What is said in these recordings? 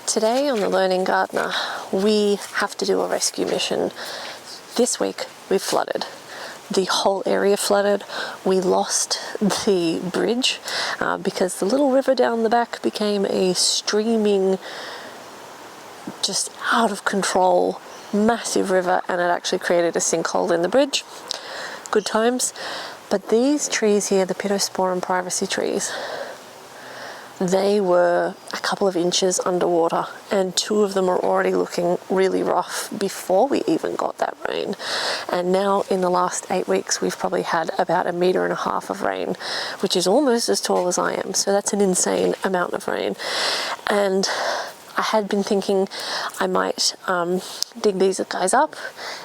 Today on the Learning Gardener, we have to do a rescue mission. This week we've flooded. The whole area flooded. We lost the bridge because the little river down the back became a streaming, just out of control, massive river, and it actually created a sinkhole in the bridge. Good times. But these trees here, the Pittosporum privacy trees, they were a couple of inches underwater, and two of them were already looking really rough before we even got that rain. And now in the last 8 weeks we've probably had about 1.5 meters of rain, which is almost as tall as I am, so that's an insane amount of rain. And I had been thinking I might dig these guys up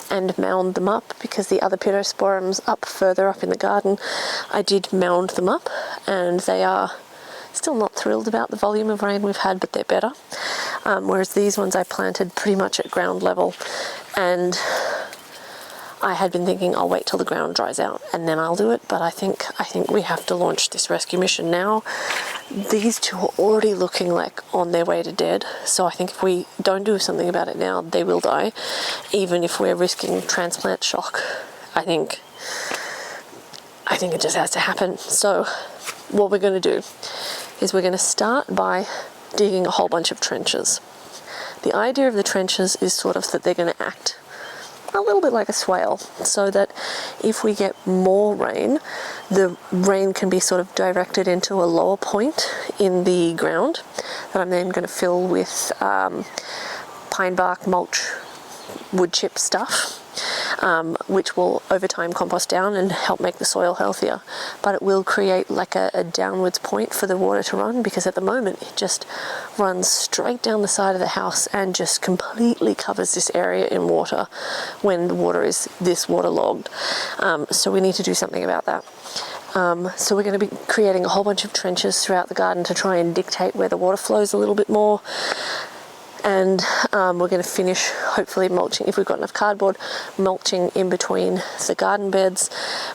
and mound them up, because the other Pittosporums up further up in the garden, I did mound them up, and they are still not thrilled about the volume of rain we've had, but they're better. Whereas these ones I planted pretty much at ground level, and I had been thinking I'll wait till the ground dries out and then I'll do it, but I think we have to launch this rescue mission now. These two are already looking like on their way to dead, so I think if we don't do something about it now, they will die, even if we're risking transplant shock. I think it just has to happen. So what we're going to do is we're going to start by digging a whole bunch of trenches. The idea of the trenches is sort of that they're going to act a little bit like a swale, so that if we get more rain, the rain can be sort of directed into a lower point in the ground that I'm then going to fill with pine bark, mulch, wood chip stuff, which will over time compost down and help make the soil healthier. But it will create like a downwards point for the water to run, because at the moment it just runs straight down the side of the house and just completely covers this area in water when the water is this waterlogged. So we need to do something about that. So we're going to be creating a whole bunch of trenches throughout the garden to try and dictate where the water flows a little bit more. And we're going to finish hopefully mulching, if we've got enough cardboard, mulching in between the garden beds.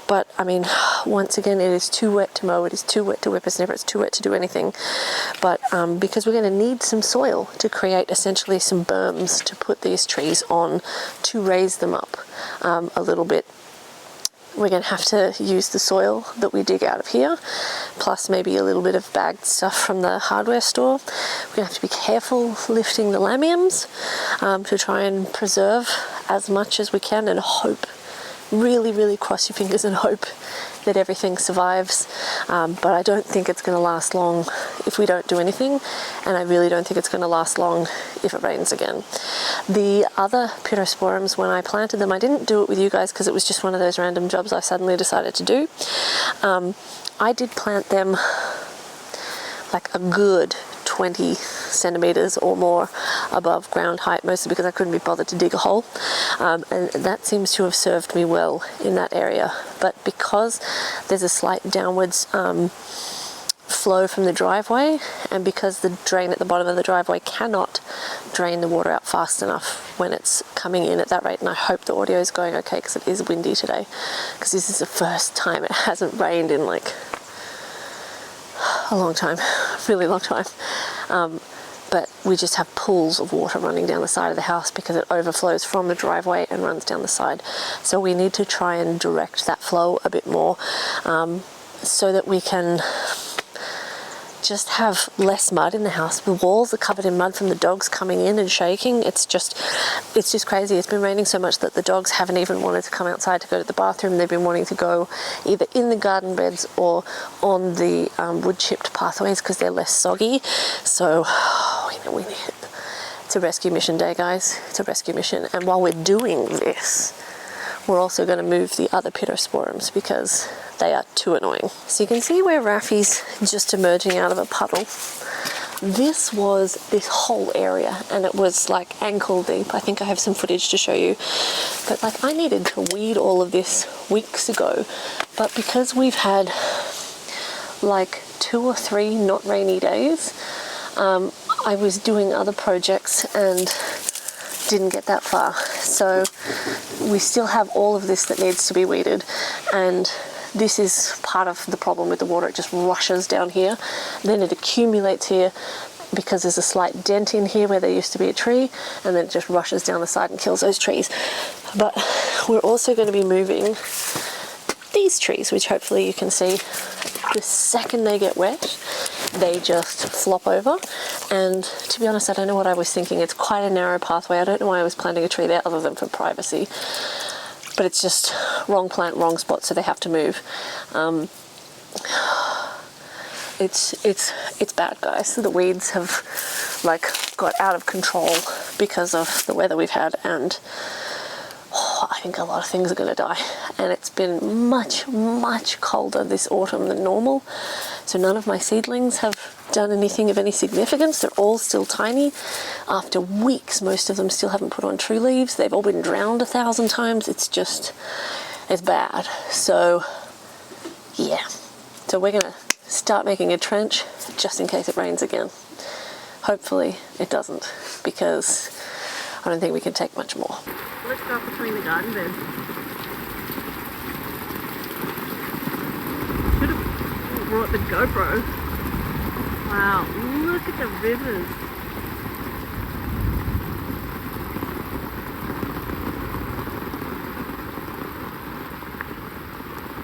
But I mean, once again, it is too wet to mow, it is too wet to whippersnapper, it's too wet to do anything. But because we're going to need some soil to create essentially some berms to put these trees on to raise them up a little bit. We're going to have to use the soil that we dig out of here, plus maybe a little bit of bagged stuff from the hardware store. We're going to have to be careful lifting the lamiums to try and preserve as much as we can, and hope, really cross your fingers and hope that everything survives. But I don't think it's going to last long if we don't do anything, and I really don't think it's going to last long if it rains again. The other Pittosporums, when I planted them, I didn't do it with you guys because it was just one of those random jobs I suddenly decided to do. I did plant them like a good 20 centimeters or more above ground height, mostly because I couldn't be bothered to dig a hole, and that seems to have served me well in that area. But because there's a slight downwards flow from the driveway, and because the drain at the bottom of the driveway cannot drain the water out fast enough when it's coming in at that rate, and I hope the audio is going okay because it is windy today, because this is the first time it hasn't rained in like a long time, really long time. But we just have pools of water running down the side of the house because it overflows from the driveway and runs down the side. So we need to try and direct that flow a bit more so that we can just have less mud in the house. The walls are covered in mud from the dogs coming in and shaking. It's just crazy. It's been raining so much that the dogs haven't even wanted to come outside to go to the bathroom. They've been wanting to go either in the garden beds or on the wood chipped pathways because they're less soggy. So we need it. It's a rescue mission day, guys. It's a rescue mission. And while we're doing this, we're also going to move the other Pittosporums because they are too annoying. So you can see where Raffy's just emerging out of a puddle. This was this whole area, and it was like ankle deep. I think I have some footage to show you. But like, I needed to weed all of this weeks ago, but because we've had like 2 or 3 not rainy days, I was doing other projects and didn't get that far. So we still have all of this that needs to be weeded, and this is part of the problem with the water. It just rushes down here, then it accumulates here, because there's a slight dent in here where there used to be a tree, and then it just rushes down the side and kills those trees. But we're also going to be moving these trees, which hopefully you can see. The second they get wet, they just flop over. And to be honest, I don't know what I was thinking. It's quite a narrow pathway. I don't know why I was planting a tree there other than for privacy. But it's just wrong plant, wrong spot, so they have to move. It's bad, guys. The weeds have got out of control because of the weather we've had, and I think a lot of things are going to die. And it's been much, much colder this autumn than normal. So none of my seedlings have done anything of any significance. They're all still tiny. After weeks, most of them still haven't put on true leaves. They've all been drowned 1,000 times. It's bad. So, yeah. So we're going to start making a trench just in case it rains again. Hopefully it doesn't, because I don't think we can take much more. Let's go up between the garden beds. Should have brought the GoPro. Wow, look at the rivers.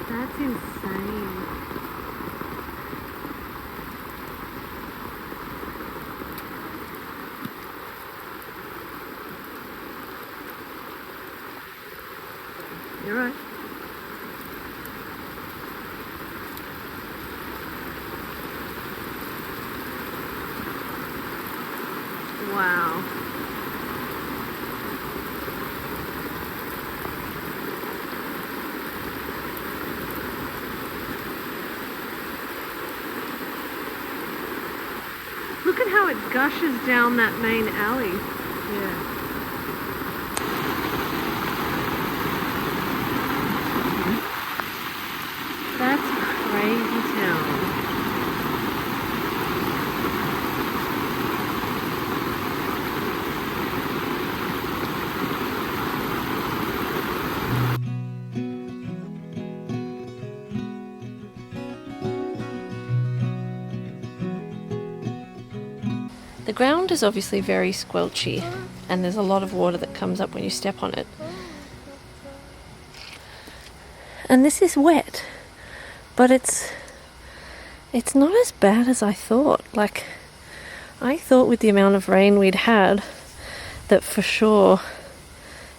That's insane. You're right. Wow. Look at how it gushes down that main alley. Yeah. That's crazy town. The ground is obviously very squelchy, and there's a lot of water that comes up when you step on it. And this is wet, but it's not as bad as I thought. I thought with the amount of rain we'd had that for sure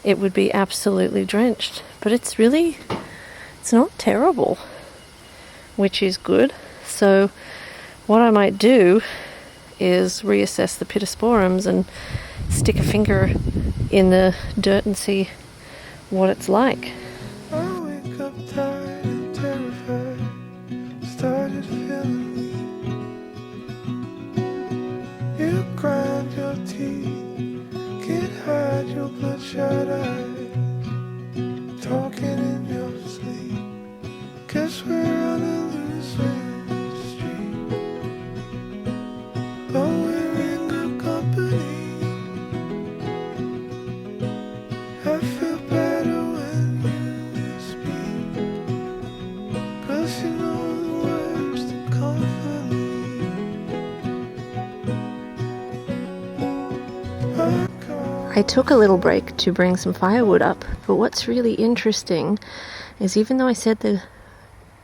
it would be absolutely drenched, but it's not terrible, which is good. So what I might do is reassess the pittosporums and stick a finger in the dirt and see what it's like. I wake up tired and terrified, started feeling weak. You grind your teeth, can't hide your bloodshot eyes, talking in your sleep. Guess we're on a losing streak, but we're in good company. I feel better when you speak, 'cause you know the words that comfort me. I took a little break to bring some firewood up, but what's really interesting is even though I said the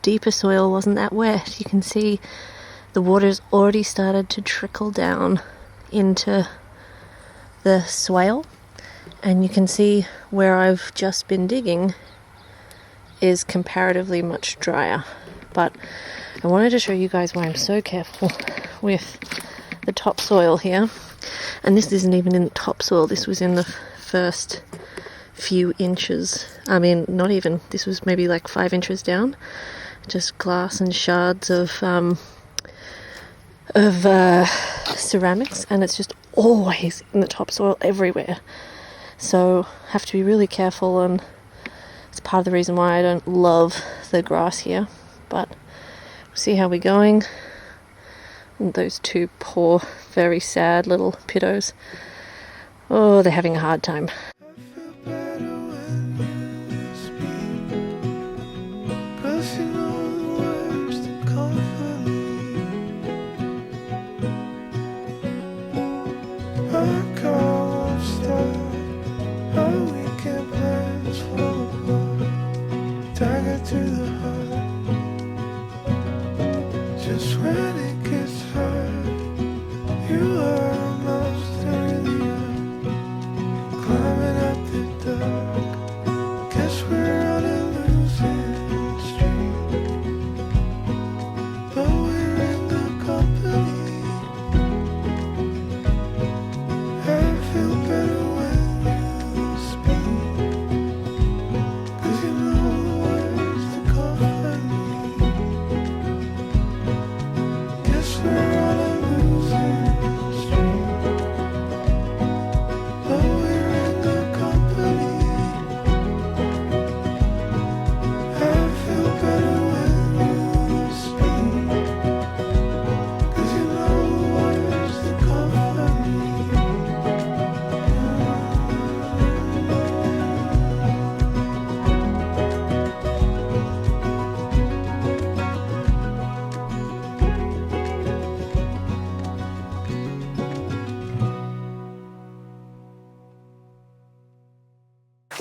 deeper soil wasn't that wet, you can see the water's already started to trickle down into the swale, and you can see where I've just been digging is comparatively much drier. But I wanted to show you guys why I'm so careful with the topsoil here. And this isn't even in the topsoil, this was in the first few inches. I mean, not even, this was maybe like 5 inches down. Just glass and shards of ceramics, and it's just always in the topsoil everywhere. So have to be really careful, and it's part of the reason why I don't love the grass here. But we'll see how we're going. And those two poor, very sad little pittos. Oh, they're having a hard time.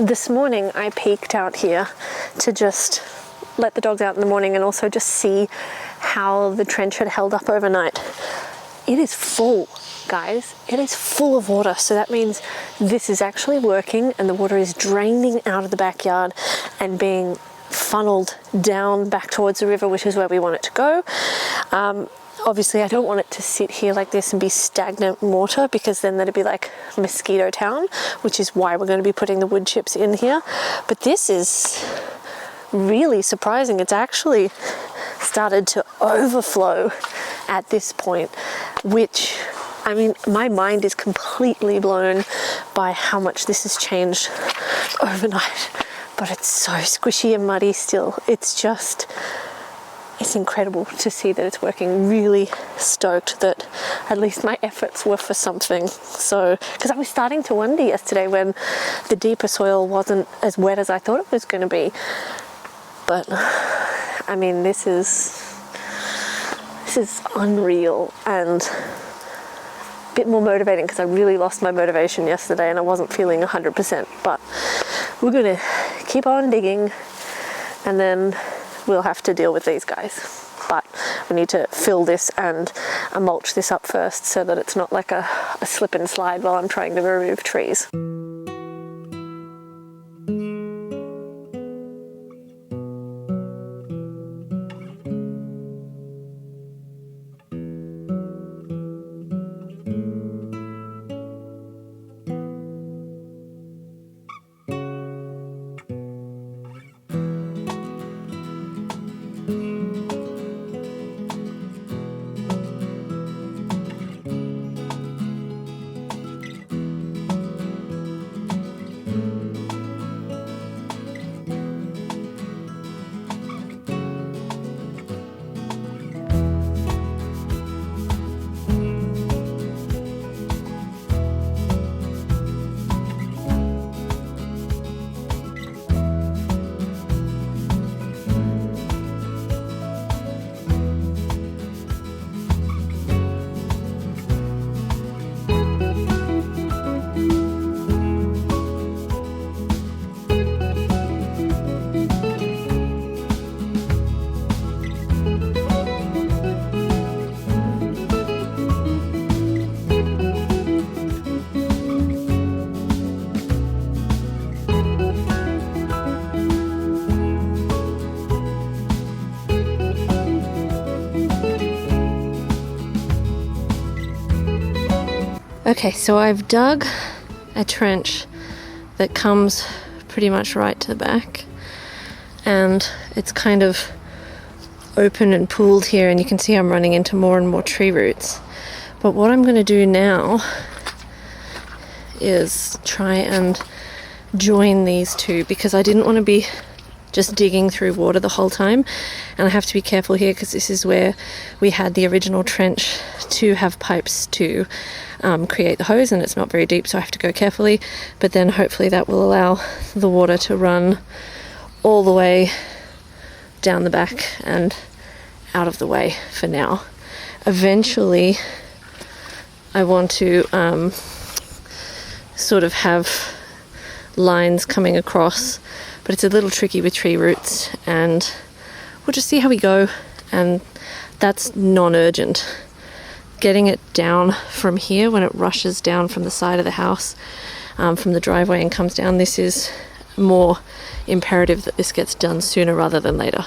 This morning I peeked out here to just let the dogs out in the morning and also just see how the trench had held up overnight. It is full, guys. It is full of water. So that means this is actually working and the water is draining out of the backyard and being funneled down back towards the river, which is where we want it to go. Obviously I don't want it to sit here like this and be stagnant water, because then that'd be like mosquito town, which is why we're going to be putting the wood chips in here. But this is really surprising. It's actually started to overflow at this point, which, I mean, my mind is completely blown by how much this has changed overnight. But it's so squishy and muddy still. It's incredible to see that it's working. Really stoked that at least my efforts were for something. So, because I was starting to wonder yesterday when the deeper soil wasn't as wet as I thought it was going to be. But I mean, this is unreal and a bit more motivating, because I really lost my motivation yesterday and I wasn't feeling 100%. But we're going to keep on digging and then we'll have to deal with these guys. But we need to fill this and mulch this up first so that it's not like a slip and slide while I'm trying to remove trees. Okay, so I've dug a trench that comes pretty much right to the back, and it's kind of open and pooled here, and you can see I'm running into more and more tree roots. But what I'm going to do now is try and join these two, because I didn't want to be just digging through water the whole time, and I have to be careful here because this is where we had the original trench to have pipes to create the hose, and it's not very deep, so I have to go carefully. But then hopefully that will allow the water to run all the way down the back and out of the way for now. Eventually I want to sort of have lines coming across, but it's a little tricky with tree roots, and we'll just see how we go, and that's non-urgent. Getting it down from here when it rushes down from the side of the house, from the driveway and comes down, this is more imperative that this gets done sooner rather than later.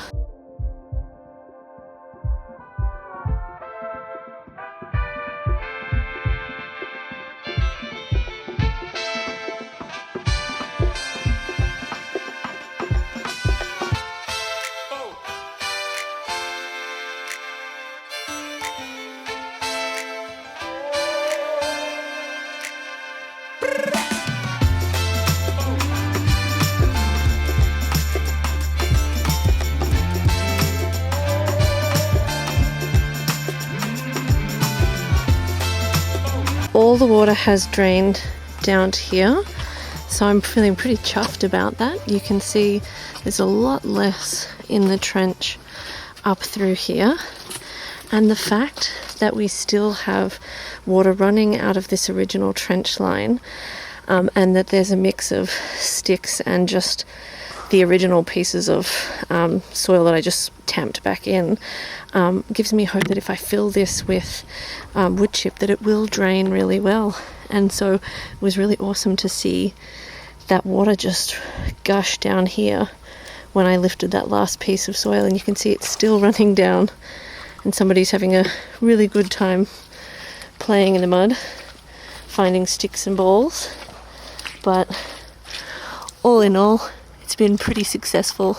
All the water has drained down to here, so I'm feeling pretty chuffed about that. You can see there's a lot less in the trench up through here, and the fact that we still have water running out of this original trench line and that there's a mix of sticks and just the original pieces of soil that I just tamped back in, gives me hope that if I fill this with wood chip, that it will drain really well. And so it was really awesome to see that water just gush down here when I lifted that last piece of soil, and you can see it's still running down, and somebody's having a really good time playing in the mud, finding sticks and balls. But all in all, it's been pretty successful,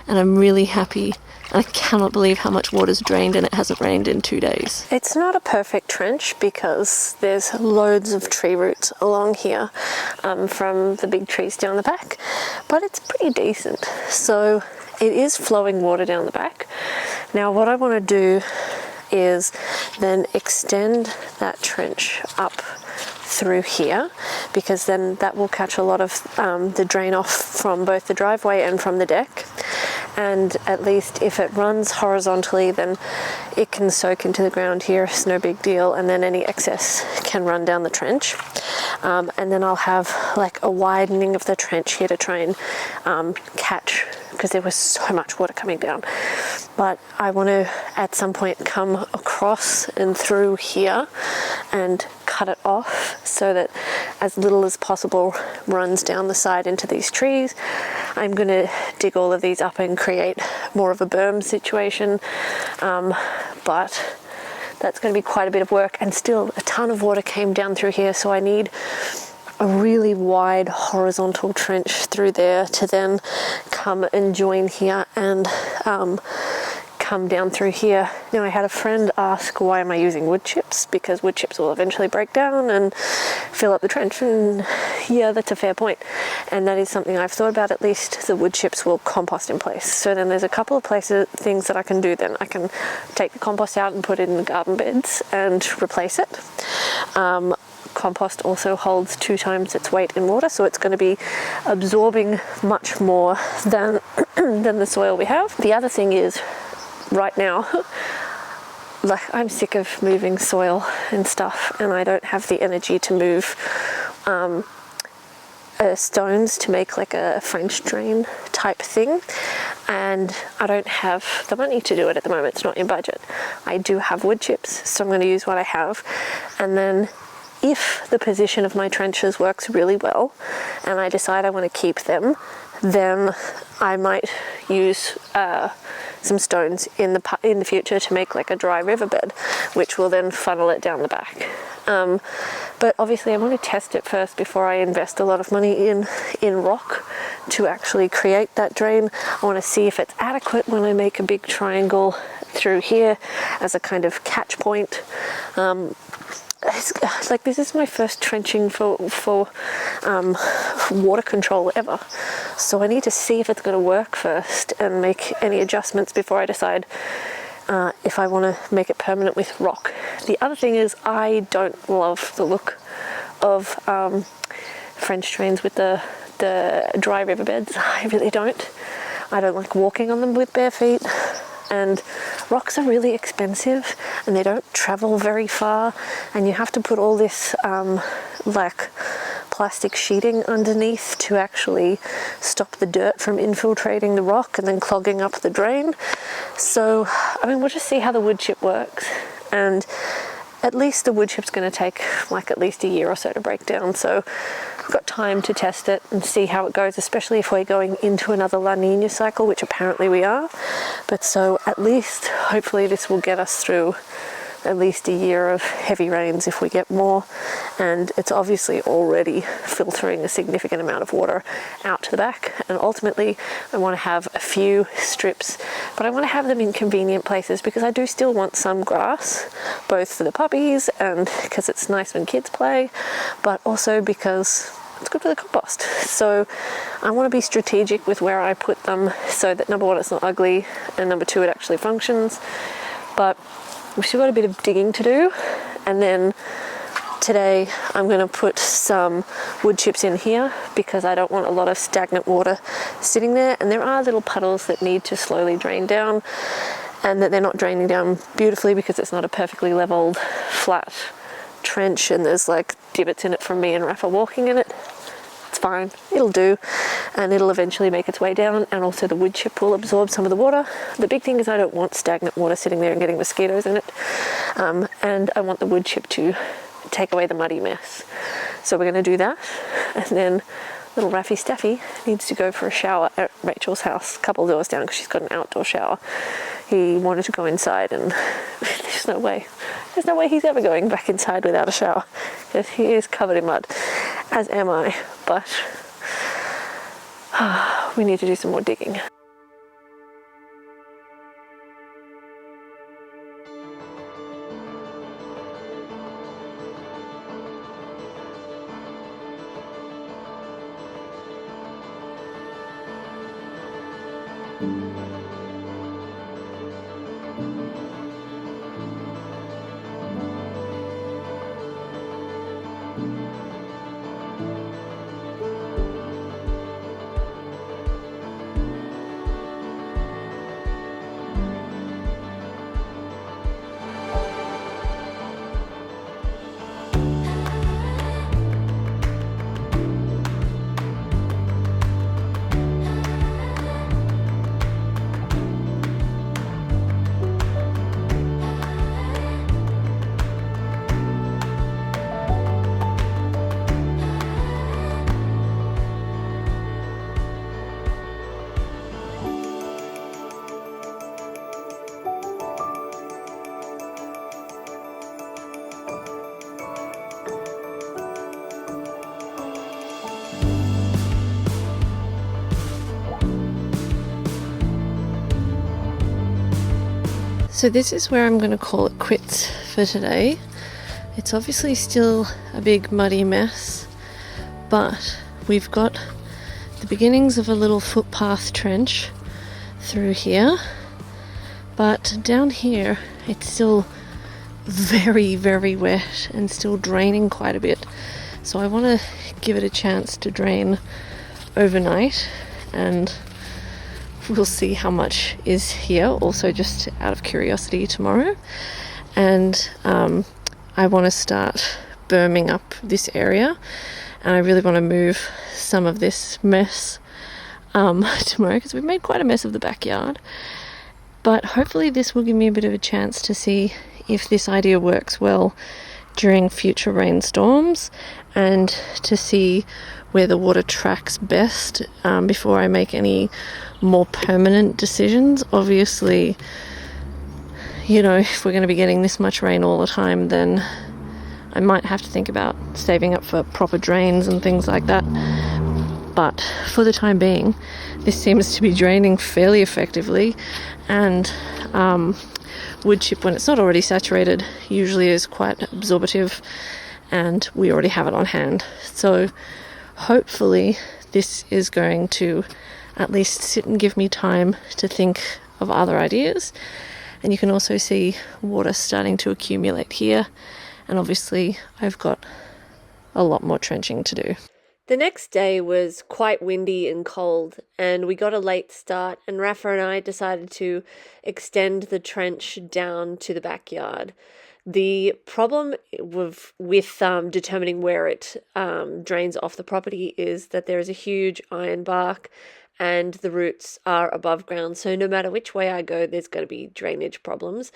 and I'm really happy. I cannot believe how much water's drained, and it hasn't rained in 2 days. It's not a perfect trench because there's loads of tree roots along here from the big trees down the back, but it's pretty decent. So it is flowing water down the back. Now what I want to do is then extend that trench up through here, because then that will catch a lot of the drain off from both the driveway and from the deck. And at least if it runs horizontally, then it can soak into the ground here, it's no big deal, and then any excess can run down the trench. And then I'll have like a widening of the trench here to try and catch, because there was so much water coming down. But I want to at some point come across and through here and cut it off so that as little as possible runs down the side into these trees. I'm going to dig all of these up and create more of a berm situation, but that's going to be quite a bit of work, and still a ton of water came down through here, so I need a really wide horizontal trench through there to then come and join here and come down through here. Now, I had a friend ask, why am I using wood chips? Because wood chips will eventually break down and fill up the trench, and yeah, that's a fair point. And that is something I've thought about. At least the wood chips will compost in place. So then there's a couple of things that I can do then. I can take the compost out and put it in the garden beds and replace it. Compost also holds 2 times its weight in water, so it's going to be absorbing much more than the soil we have. The other thing is, right now, like, I'm sick of moving soil and stuff, and I don't have the energy to move stones to make like a French drain type thing, and I don't have the money to do it at the moment. It's not in budget. I do have wood chips, so I'm going to use what I have, and then if the position of my trenches works really well and I decide I want to keep them, then I might use some stones in the future to make like a dry riverbed, which will then funnel it down the back. But obviously I want to test it first before I invest a lot of money in rock to actually create that drain. I want to see if it's adequate when I make a big triangle through here as a kind of catch point. It's like, this is my first trenching for water control ever, so I need to see if it's going to work first and make any adjustments before I decide if I want to make it permanent with rock. The other thing is, I don't love the look of French drains with the dry riverbeds. I really don't. I don't like walking on them with bare feet. And rocks are really expensive, and they don't travel very far, and you have to put all this like plastic sheeting underneath to actually stop the dirt from infiltrating the rock and then clogging up the drain. So I mean, we'll just see how the wood chip works, and at least the wood chip's going to take like at least a year or so to break down, so I've got time to test it and see how it goes, especially if we're going into another La Nina cycle, which apparently we are. But so at least hopefully this will get us through at least a year of heavy rains if we get more, and it's obviously already filtering a significant amount of water out to the back. And ultimately I want to have a few strips, but I want to have them in convenient places, because I do still want some grass, both for the puppies and because it's nice when kids play, but also because it's good for the compost. So I want to be strategic with where I put them so that, number one, it's not ugly, and number two, it actually functions. But we've still got a bit of digging to do, and then today I'm going to put some wood chips in here because I don't want a lot of stagnant water sitting there, and there are little puddles that need to slowly drain down, and that they're not draining down beautifully because it's not a perfectly leveled flat trench, and there's like divots in it from me and Rafa walking in it. It's fine, it'll do, and it'll eventually make its way down, and also the wood chip will absorb some of the water. The big thing is I don't want stagnant water sitting there and getting mosquitoes in it, and I want the wood chip to take away the muddy mess. So we're going to do that, and then little Raffy Staffy needs to go for a shower at Rachel's house, a couple of doors down, because she's got an outdoor shower. He wanted to go inside, and there's no way he's ever going back inside without a shower, because he is covered in mud, as am I, but we need to do some more digging. So this is where I'm going to call it quits for today. It's obviously still a big muddy mess, but we've got the beginnings of a little footpath trench through here, but down here it's still very, very wet and still draining quite a bit. So I want to give it a chance to drain overnight, and we'll see how much is here, also just out of curiosity tomorrow. And I want to start berming up this area, and I really want to move some of this mess tomorrow, because we've made quite a mess of the backyard. But hopefully this will give me a bit of a chance to see if this idea works well during future rainstorms, and to see where the water tracks best before I make any more permanent decisions. Obviously, you know, if we're going to be getting this much rain all the time, then I might have to think about saving up for proper drains and things like that. But for the time being, this seems to be draining fairly effectively, and wood chip, when it's not already saturated, usually is quite absorptive, and we already have it on hand. So hopefully this is going to at least sit and give me time to think of other ideas. And you can also see water starting to accumulate here, and obviously I've got a lot more trenching to do. The next day was quite windy and cold, and we got a late start, and Rafa and I decided to extend the trench down to the backyard. The problem with determining where it drains off the property is that there is a huge iron bark, and the roots are above ground. So no matter which way I go, there's going to be drainage problems.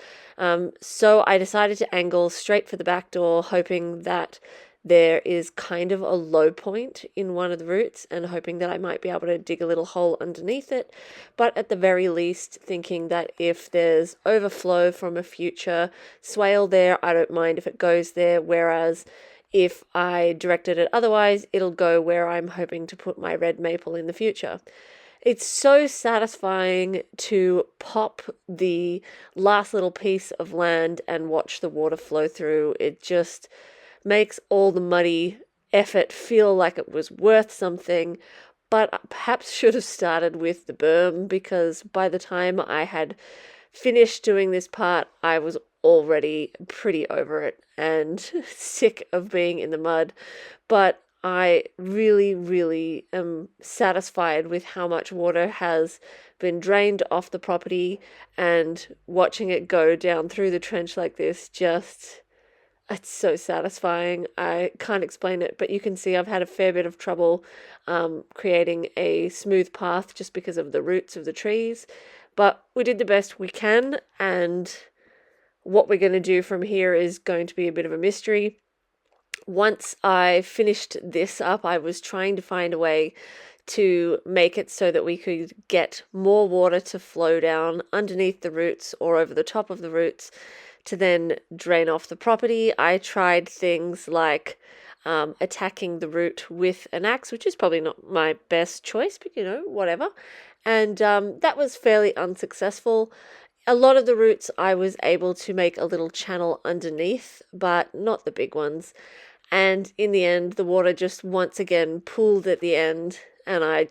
So I decided to angle straight for the back door, hoping that there is kind of a low point in one of the roots, and hoping that I might be able to dig a little hole underneath it. But at the very least, thinking that if there's overflow from a future swale there, I don't mind if it goes there. Whereas if I directed it otherwise, it'll go where I'm hoping to put my red maple in the future. It's so satisfying to pop the last little piece of land and watch the water flow through. It just makes all the muddy effort feel like it was worth something, but perhaps should have started with the berm, because by the time I had finished doing this part, I was already pretty over it and sick of being in the mud. But I really, really am satisfied with how much water has been drained off the property, and watching it go down through the trench like this just It's so satisfying. I can't explain it, but you can see I've had a fair bit of trouble creating a smooth path just because of the roots of the trees. But we did the best we can, and what we're going to do from here is going to be a bit of a mystery. Once I finished this up, I was trying to find a way to make it so that we could get more water to flow down underneath the roots or over the top of the roots to then drain off the property. I tried things like attacking the root with an axe, which is probably not my best choice, but whatever. And that was fairly unsuccessful. A lot of the roots I was able to make a little channel underneath, but not the big ones. And in the end, the water just once again pooled at the end, and I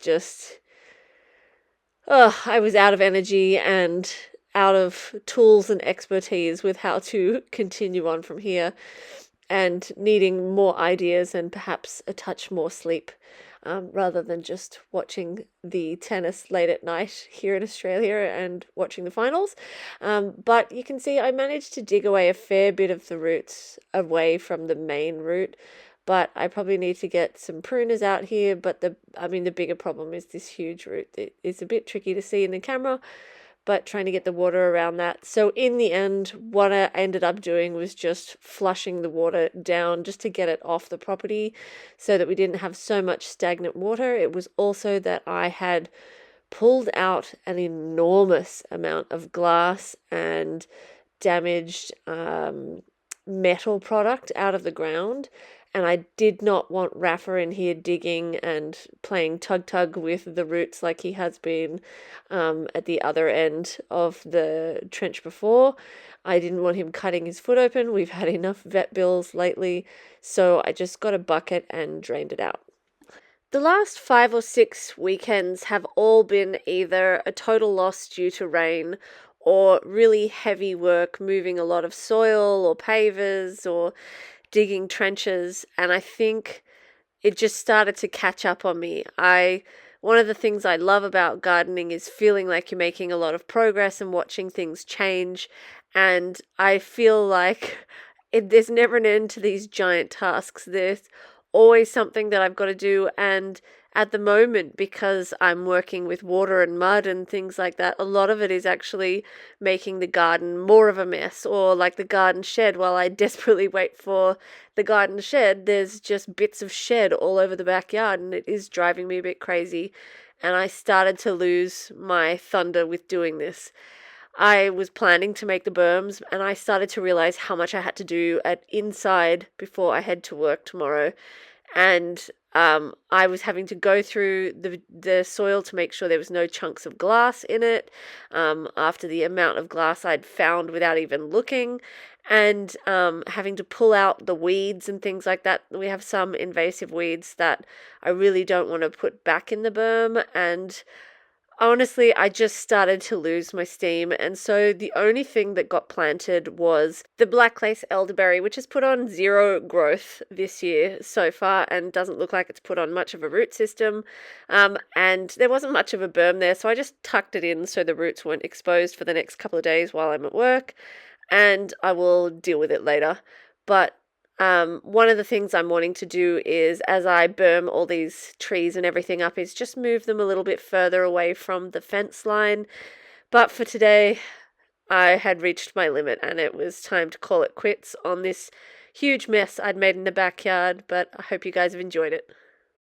was out of energy and out of tools and expertise with how to continue on from here, and needing more ideas and perhaps a touch more sleep, rather than just watching the tennis late at night here in Australia and watching the finals. But you can see I managed to dig away a fair bit of the roots away from the main root. But I probably need to get some pruners out here. But the bigger problem is this huge root. It's a bit tricky to see in the camera, but trying to get the water around that. So in the end, what I ended up doing was just flushing the water down just to get it off the property so that we didn't have so much stagnant water. It was also that I had pulled out an enormous amount of glass and damaged metal product out of the ground. And I did not want Rafa in here digging and playing tug with the roots like he has been at the other end of the trench before. I didn't want him cutting his foot open. We've had enough vet bills lately, so I just got a bucket and drained it out. The last 5 or 6 weekends have all been either a total loss due to rain or really heavy work moving a lot of soil or pavers or digging trenches, and I think it just started to catch up on me. One of the things I love about gardening is feeling like you're making a lot of progress and watching things change, and I feel like there's never an end to these giant tasks. There's always something that I've got to do, and at the moment, because I'm working with water and mud and things like that, a lot of it is actually making the garden more of a mess, or like the garden shed. While I desperately wait for the garden shed, there's just bits of shed all over the backyard, and it is driving me a bit crazy. And I started to lose my thunder with doing this. I was planning to make the berms, and I started to realize how much I had to do at inside before I head to work tomorrow. And I was having to go through the soil to make sure there was no chunks of glass in it, after the amount of glass I'd found without even looking, and having to pull out the weeds and things like that. We have some invasive weeds that I really don't want to put back in the berm, and honestly, I just started to lose my steam, and so the only thing that got planted was the black lace elderberry, which has put on 0 growth this year so far and doesn't look like it's put on much of a root system, and there wasn't much of a berm there, so I just tucked it in so the roots weren't exposed for the next couple of days while I'm at work, and I will deal with it later. But one of the things I'm wanting to do is, as I berm all these trees and everything up, is just move them a little bit further away from the fence line. But for today, I had reached my limit, and it was time to call it quits on this huge mess I'd made in the backyard. But I hope you guys have enjoyed it.